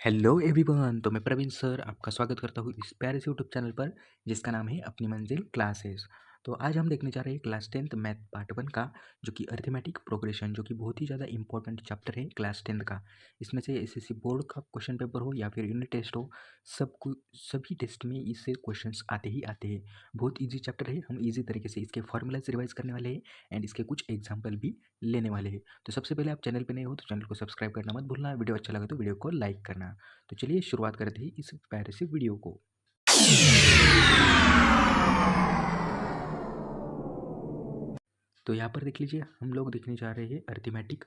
Hello everyone. तो मैं Praveen sir आपका स्वागत करता हूँ इस प्यारे से यूट्यूब चैनल पर जिसका नाम है अपनी मंजिल क्लासेस। तो आज हम देखने जा रहे हैं क्लास 10th मैथ पार्ट 1 का, जो कि अरिथमेटिक प्रोग्रेशन, जो कि बहुत ही ज़्यादा इंपॉर्टेंट चैप्टर है क्लास 10th का। इसमें से एसएससी बोर्ड का क्वेश्चन पेपर हो या फिर यूनिट टेस्ट हो, सभी टेस्ट में इससे क्वेश्चंस आते ही आते हैं। बहुत ईजी चैप्टर है, हम ईजी तरीके से इसके फॉर्मूलाज रिवाइज करने वाले हैं एंड इसके कुछ एग्जाम्पल भी लेने वाले हैं। तो सबसे पहले आप चैनल पर नए हो तो चैनल को सब्सक्राइब करना मत भूलना, वीडियो अच्छा लगा तो वीडियो को लाइक करना। तो चलिए शुरुआत करते हैं इस प्यारे से वीडियो को। तो यहाँ पर देख लीजिए, हम लोग देखने जा रहे हैं अरिथमेटिक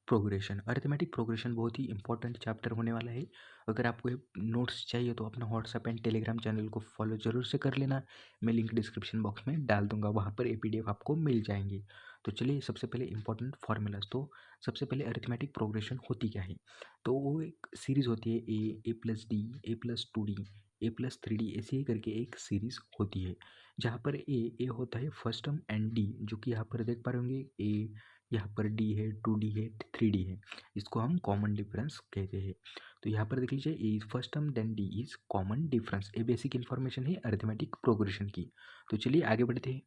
प्रोग्रेशन। अरिथमेटिक प्रोग्रेशन बहुत ही इंपॉर्टेंट चैप्टर होने वाला है। अगर आपको नोट्स चाहिए तो अपना व्हाट्सएप एंड टेलीग्राम चैनल को फॉलो जरूर से कर लेना। मैं लिंक डिस्क्रिप्शन बॉक्स में डाल दूंगा, वहाँ पर PDF आपको मिल जाएंगे। तो चलिए सबसे पहले इंपॉर्टेंट फार्मूलाज। तो सबसे पहले अरिथमेटिक प्रोग्रेशन होती क्या है? तो वो एक सीरीज होती है, A+D, A+2D, A+3D, ऐसे ही करके एक सीरीज होती है, जहाँ पर ए होता है फर्स्ट टर्म एंड डी, जो कि यहाँ पर देख पा रहे होंगे, ए यहाँ पर डी है, 2D है, 3D है। इसको हम कॉमन डिफरेंस कहते हैं। तो यहाँ पर देख लीजिए, a is first term then d is common difference. ये बेसिक इन्फॉर्मेशन है अरिथमेटिक प्रोग्रेशन की। तो चलिए आगे बढ़ते हैं।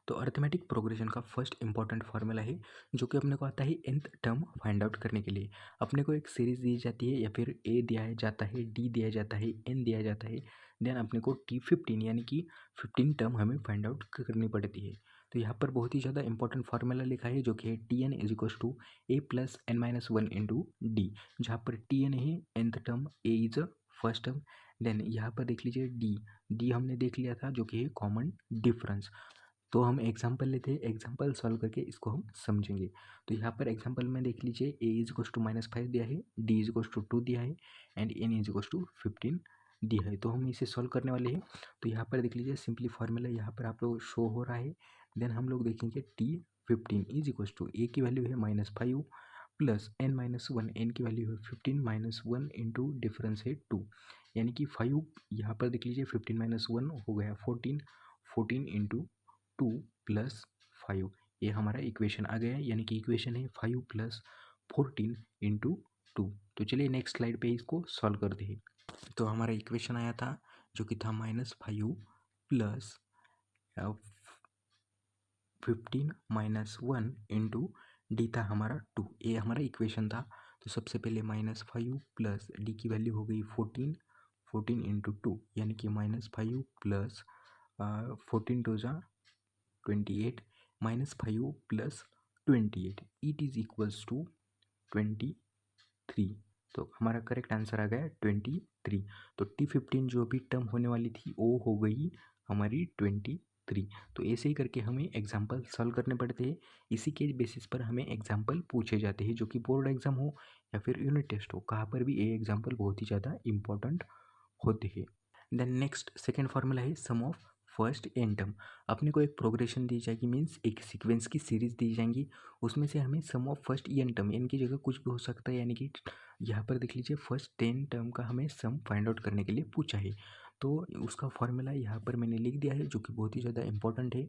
तो अरिथमेटिक प्रोग्रेशन का फर्स्ट इंपॉर्टेंट फार्मूला है, जो कि अपने को आता है nth टर्म फाइंड आउट करने के लिए। अपने को एक सीरीज दी जाती है, या फिर ए दिया जाता है, डी दिया जाता है, एन दिया जाता है, देन अपने को T15 यानी कि 15 टर्म हमें फाइंड आउट करनी पड़ती है। तो यहाँ पर बहुत ही ज़्यादा इंपॉर्टेंट फार्मूला लिखा है, जो कि है Tn is equal to A+n-1 into d, जहाँ पर Tn है nth term, a is first term, then यहाँ पर देख लीजिए डी हमने देख लिया था, जो कि है कॉमन डिफरेंस। तो हम एग्जाम्पल लेते हैं, एग्जाम्पल सॉल्व करके इसको हम समझेंगे। तो यहाँ पर एग्जाम्पल में देख लीजिए, ए इज इक्वल टू -5 दिया है, डी इज इक्वल टू 2 दिया है, and n is equal to 15 दिया है। तो हम इसे सॉल्व करने वाले हैं। तो यहाँ पर देख लीजिए, सिंपली फार्मूला यहाँ पर आप लोग शो हो रहा है। देन हम लोग देखेंगे T15 इज इक्वल टू, ए की वैल्यू है -5 प्लस n-1, एन की वैल्यू है 15 -1 इंटू डिफरेंस है 2, यानी कि 5। यहाँ पर देख लीजिए 15 - 1 हो गया 14, 14 इंटू 2 प्लस 5, ये हमारा इक्वेशन आ गया है। यानी कि इक्वेशन है 5 प्लस 14 इंटू 2। तो चलिए नेक्स्ट स्लाइड पे इसको सॉल्व करते हैं। तो हमारा इक्वेशन आया था, जो कि था -5 प्लस 15 - 1 इंटू डी था हमारा 2, ये हमारा इक्वेशन था। तो सबसे पहले -5 प्लस डी की वैल्यू हो गई 14, 14 इंटू 2, यानी कि -5 प्लस 14 टू ज़ा 28 -5 plus 28, it is equals to 23। तो हमारा करेक्ट आंसर आ गया 23। तो T15 जो भी टर्म होने वाली थी वो हो गई हमारी 23। तो ऐसे ही करके हमें एग्जाम्पल सॉल्व करने पड़ते हैं। इसी के बेसिस पर हमें एग्जाम्पल पूछे जाते हैं, जो कि बोर्ड एग्जाम हो या फिर यूनिट टेस्ट हो, कहाँ पर भी ये एग्जाम्पल बहुत ही ज़्यादा इंपॉर्टेंट होते हैं। देन नेक्स्ट सेकेंड फार्मूला है सम ऑफ फर्स्ट एन टर्म। अपने को एक प्रोग्रेशन दी जाएगी, मीन्स एक सीक्वेंस की सीरीज दी जाएंगी, उसमें से हमें sum of first n term, n की जगह कुछ भी हो सकता है, यानी कि यहाँ पर देख लीजिए फर्स्ट 10 टर्म का हमें सम फाइंड आउट करने के लिए पूछा है। तो उसका फॉर्मूला यहाँ पर मैंने लिख दिया है, जो कि बहुत ही ज़्यादा इंपॉर्टेंट है।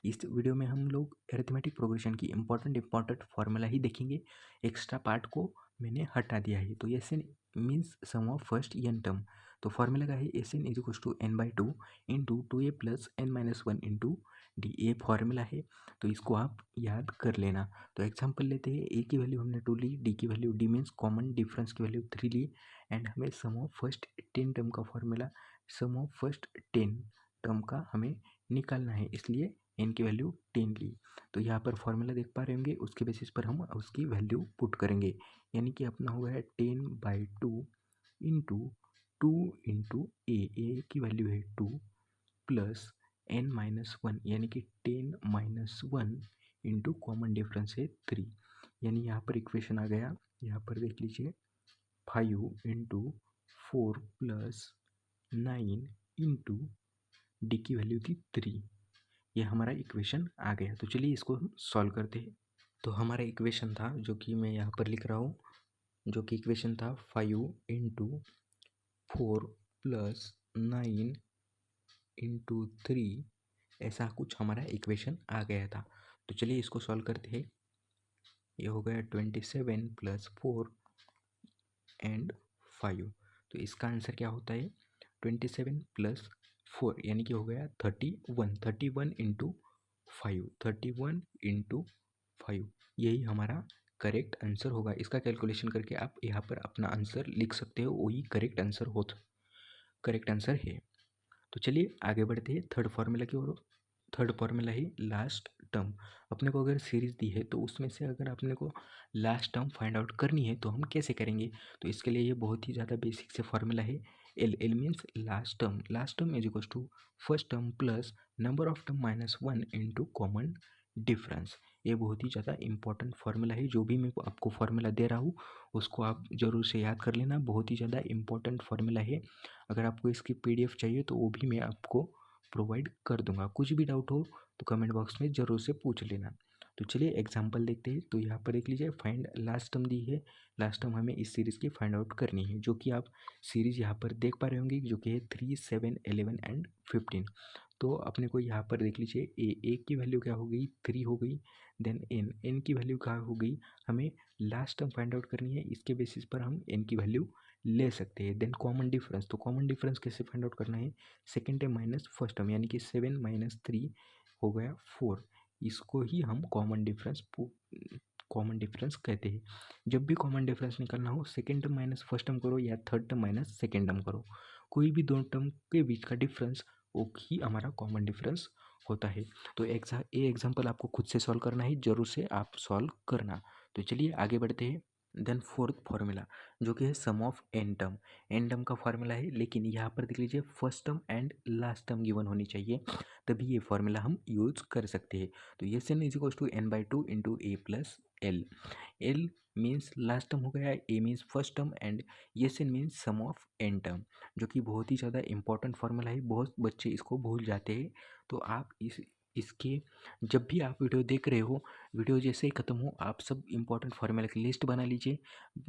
इस वीडियो में हम लोग अरिथमेटिक प्रोग्रेशन की इंपॉर्टेंट फार्मूला ही देखेंगे, एक्स्ट्रा पार्ट को मैंने हटा दिया है। तो S n means sum of first n term. तो फार्मूला का है s n is equal to n/2 into 2a plus n-1 into d, ए फार्मूला है। तो इसको आप याद कर लेना। तो एग्जांपल लेते हैं, ए की वैल्यू हमने 2 ली, डी की value, d means common difference की वैल्यू 3 ली, एंड हमें सम ऑफ फर्स्ट 10 टर्म का formula, sum of first 10 term का हमें निकालना है, इसलिए एन की वैल्यू 10 ली। तो यहाँ पर फॉर्मूला देख पा रहे होंगे, उसके बेसिस पर हम उसकी वैल्यू पुट करेंगे, यानी कि अपना हुआ है 10/2 इंटू 2 इंटू ए की वैल्यू है 2 प्लस n-1, यानी कि 10-1 इंटू कॉमन डिफरेंस है 3, यानी यहाँ पर इक्वेशन आ गया। यहाँ पर देख लीजिए 5 इंटू 4 प्लस 9 इंटू डी की वैल्यू थी 3, ये हमारा इक्वेशन आ गया। तो चलिए इसको हम सॉल्व करते हैं। तो हमारा इक्वेशन था, जो कि मैं यहाँ पर लिख रहा हूँ, जो कि इक्वेशन था 5 इंटू 4 प्लस 9 इंटू 3, ऐसा कुछ हमारा इक्वेशन आ गया था। तो चलिए इसको सॉल्व करते हैं। ये हो गया 27 प्लस 4 एंड 5। तो इसका आंसर क्या होता है 27 + 4 यानी कि हो गया 31। 31 इंटू 5, 31 इंटू 5 यही हमारा करेक्ट आंसर होगा। इसका कैलकुलेशन करके आप यहाँ पर अपना आंसर लिख सकते हो, वही करेक्ट आंसर है। तो चलिए आगे बढ़ते हैं थर्ड फार्मूला की ओर। थर्ड फार्मूला है लास्ट टर्म। अपने को अगर सीरीज दी है तो उसमें से अगर अपने को लास्ट टर्म फाइंड आउट करनी है तो हम कैसे करेंगे। तो इसके लिए ये बहुत ही ज़्यादा बेसिक से फार्मूला है। L means last term is equal to first term plus number of term -1 into common difference. ये बहुत ही ज़्यादा इंपॉर्टेंट फार्मूला है। जो भी मैं आपको फार्मूला दे रहा हूँ उसको आप ज़रूर से याद कर लेना, बहुत ही ज़्यादा इंपॉर्टेंट फार्मूला है। अगर आपको इसकी PDF चाहिए तो वो भी मैं आपको प्रोवाइड कर दूंगा। कुछ भी डाउट हो तो कमेंट बॉक्स में ज़रूर से पूछ लेना। तो चलिए एग्जांपल देखते हैं। तो यहाँ पर देख लीजिए फाइंड लास्ट टर्म दी है। लास्ट टर्म हमें इस सीरीज़ की फाइंड आउट करनी है, जो कि आप सीरीज़ यहाँ पर देख पा रहे होंगे, जो कि है 3, 7, 11 एंड 15। तो अपने को यहाँ पर देख लीजिए ए की वैल्यू क्या हो गई 3 हो गई। देन एन की वैल्यू क्या हो गई, हमें लास्ट टर्म फाइंड आउट करनी है। इसके बेसिस पर हम एन की वैल्यू ले सकते हैं। देन कॉमन डिफरेंस, तो कॉमन डिफरेंस कैसे फाइंड आउट करना है, second term minus first term यानी कि 7 - 3 हो गया 4। इसको ही हम कॉमन डिफरेंस कहते हैं। जब भी कॉमन डिफरेंस निकालना हो second term minus first term करो या third term minus second term करो, कोई भी दो टर्म के बीच का डिफरेंस वो ही हमारा कॉमन डिफरेंस होता है। तो ये एग्जाम्पल आपको खुद से सॉल्व करना है, ज़रूर से आप सॉल्व करना। तो चलिए आगे बढ़ते हैं। देन फोर्थ फार्मूला जो कि है सम ऑफ एन टर्म का फार्मूला है, लेकिन यहाँ पर देख लीजिए first term and last term given होनी चाहिए, तभी ये फार्मूला हम यूज कर सकते हैं। तो S n is equal to n/2 into a plus l. L means last term हो गया, a means first term and S n means sum of n term, जो कि बहुत ही ज़्यादा इंपॉर्टेंट फार्मूला है। बहुत बच्चे इसको भूल जाते हैं। तो आप इसके जब भी आप वीडियो देख रहे हो, वीडियो जैसे ही ख़त्म हो आप सब इंपॉर्टेंट फार्मूला की लिस्ट बना लीजिए।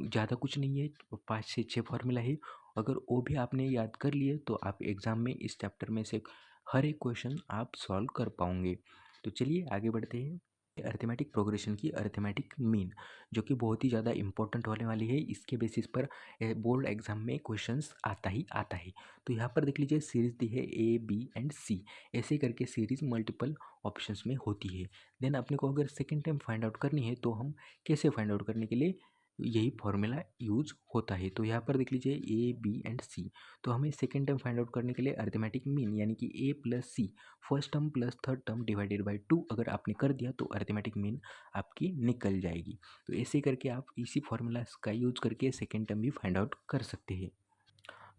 ज़्यादा कुछ नहीं है, 5 से 6 फार्मूला है। अगर वो भी आपने याद कर लिए तो आप एग्ज़ाम में इस चैप्टर में से हर एक क्वेश्चन आप सॉल्व कर पाओगे। तो चलिए आगे बढ़ते हैं। अरिथमेटिक प्रोग्रेशन की अरिथमेटिक मीन, जो कि बहुत ही ज़्यादा इंपॉर्टेंट होने वाली है। इसके बेसिस पर बोर्ड एग्जाम में क्वेश्चंस आता ही आता है। तो यहाँ पर देख लीजिए सीरीज दी है A, B एंड C, ऐसे करके सीरीज मल्टीपल ऑप्शंस में होती है। देन अपने को अगर सेकेंड टाइम फाइंड आउट करनी है तो हम कैसे फाइंड आउट करने के लिए यही फॉर्मूला यूज होता है। तो यहाँ पर देख लीजिए A, B एंड C। तो हमें सेकेंड टर्म फाइंड आउट करने के लिए अरिथमेटिक मीन यानी कि A plus C first term plus third term divided by 2 अगर आपने कर दिया तो अरिथमेटिक मीन आपकी निकल जाएगी। तो ऐसे करके आप इसी फॉर्मूला का यूज करके सेकेंड टर्म भी फाइंड आउट कर सकते हैं।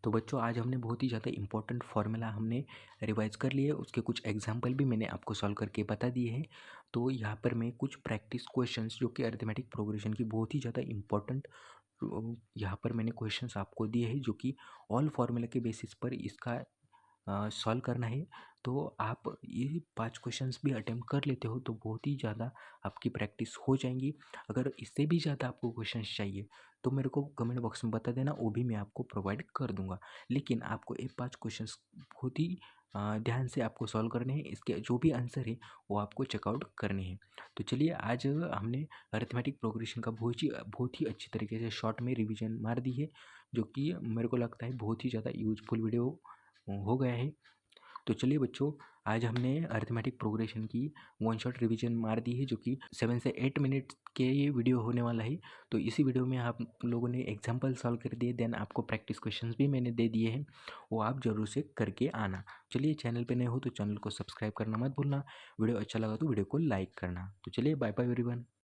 तो बच्चों आज हमने बहुत ही ज़्यादा इंपॉर्टेंट फार्मूला हमने रिवाइज कर लिए, उसके कुछ एग्जांपल भी मैंने आपको सॉल्व करके बता दिए हैं। तो यहाँ पर मैं कुछ प्रैक्टिस क्वेश्चंस जो कि अरिथमेटिक प्रोग्रेशन की बहुत ही ज़्यादा इंपॉर्टेंट, यहाँ पर मैंने क्वेश्चंस आपको दिए हैं जो कि ऑल फार्मूला के बेसिस पर इसका सॉल्व करना है। तो आप ये 5 क्वेश्चंस भी अटेम्प्ट कर लेते हो तो बहुत ही ज़्यादा आपकी प्रैक्टिस हो जाएंगी। अगर इससे भी ज़्यादा आपको क्वेश्चंस चाहिए तो मेरे को कमेंट बॉक्स में बता देना, वो भी मैं आपको प्रोवाइड कर दूंगा। लेकिन आपको ये 5 क्वेश्चंस बहुत ही ध्यान से आपको सॉल्व करने हैं। इसके जो भी आंसर है वो आपको चेकआउट करने हैं। तो चलिए आज हमने अरिथमेटिक प्रोग्रेशन का बहुत ही अच्छी तरीके से शॉर्ट में रिवीजन मार दी है, जो कि मेरे को लगता है बहुत ही ज़्यादा यूजफुल वीडियो हो गया है। तो चलिए बच्चों आज हमने अरिथमेटिक प्रोग्रेशन की वन शॉट रिवीजन मार दी है, जो कि 7 से 8 मिनट के ये वीडियो होने वाला है। तो इसी वीडियो में आप लोगों ने एग्जांपल सॉल्व कर दिए, देन आपको प्रैक्टिस क्वेश्चंस भी मैंने दे दिए हैं, वो आप ज़रूर से करके आना। चलिए चैनल पे नए हो तो चैनल को सब्सक्राइब करना मत भूलना, वीडियो अच्छा लगा तो वीडियो को लाइक करना। तो चलिए बाय बाय एवरीवन।